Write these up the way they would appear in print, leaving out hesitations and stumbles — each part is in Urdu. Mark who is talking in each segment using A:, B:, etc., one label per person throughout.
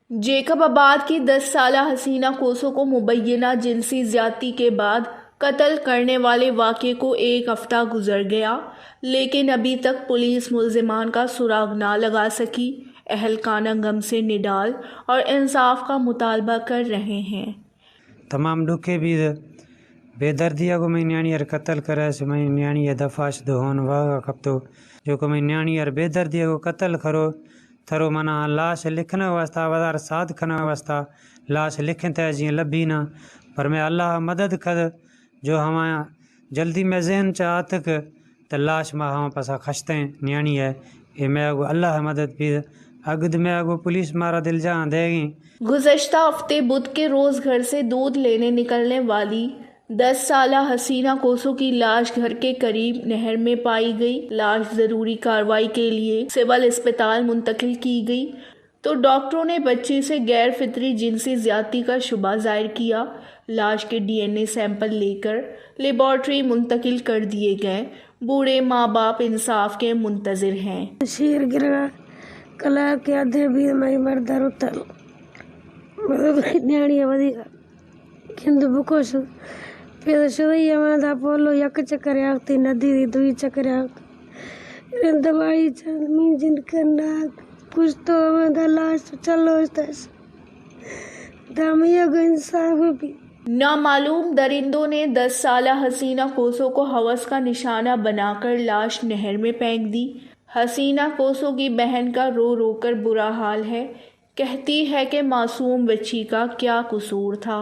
A: جیکب آباد کی 10 سالہ حسینہ کوسو کو مبینہ جنسی زیادتی کے بعد قتل کرنے والے واقعے کو ایک ہفتہ گزر گیا، لیکن ابھی تک پولیس ملزمان کا سراغ نہ لگا سکی۔ اہلکانہ غم سے نڈال اور انصاف کا مطالبہ کر رہے ہیں۔
B: تمام ڈکے بھی بے دردیا کو میں نیانی ار قتل کرے سے میں نیانی دفاش دہون واگا کب تو جو کہ میں نیانی ار بے دردیا کو قتل کرو تھرو منا لاش لکھنا واسطہ وزار ساتھ کھنا واسطہ لاش لکھیں تے جی لبھی نہ پر میں اللہ مدد کر جو ہمارا جلدی میں ذہن چاہت کہ تے لاش میں ہم پسا کھشتے نیانی ہے اے میں اگو اللہ مدد بھی اگد میں اگو پولیس مارا دل جان دے گی۔
A: گزشتہ ہفتے بدھ کے روز گھر سے دودھ لینے نکلنے والی 10 سالہ حسینہ کوسو کی لاش گھر کے قریب نہر میں پائی گئی۔ لاش ضروری کارروائی کے لیے سول اسپتال منتقل کی گئی تو ڈاکٹروں نے بچی سے غیر فطری جنسی زیادتی کا شبہ ظاہر کیا۔ لاش کے DNA سیمپل لے کر لیبارٹری منتقل کر دیے گئے۔ بوڑھے ماں باپ انصاف کے منتظر ہیں۔
C: شیر گرا کلا کے آدھے بھی میں مردار اتر نیانی ودی کند بکو شو پھر شوئی ہمارا پولو یک چکر آتی ندی دی دوئی چکر آتی دوائی چند مین جن کرنا کچھ تو ہمارا لاش چلو اس دامیہ کو انصاف بھی۔
A: نامعلوم درندوں نے 10 سالہ حسینہ کوسو کو ہوس کا نشانہ بنا کر لاش نہر میں پھینک دی۔ حسینہ کوسو کی بہن کا رو رو کر برا حال ہے، کہتی ہے کہ معصوم بچی کا کیا قصور تھا۔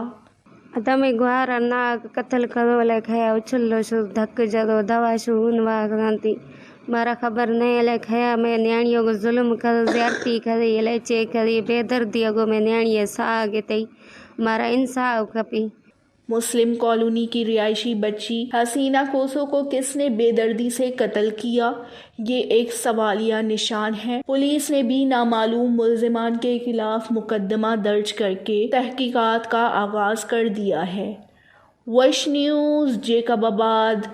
C: تمہیں گوارا نہ قتل کرو لکھیا اچھلو شو دھک جدو دوا شو ہنوا گانتی مارا خبر نہیں لکھیا میں نیانیوں کو ظلم کر زیادتی کری لچے کری بے دردیوں کو میں نیانی ساگ تی مارا انصاف کپی۔
A: مسلم کالونی کی رہائشی بچی حسینہ کوسو کو کس نے بے دردی سے قتل کیا، یہ ایک سوالیہ نشان ہے۔ پولیس نے بھی نامعلوم ملزمان کے خلاف مقدمہ درج کر کے تحقیقات کا آغاز کر دیا ہے۔ وش نیوز، جیکب آباد۔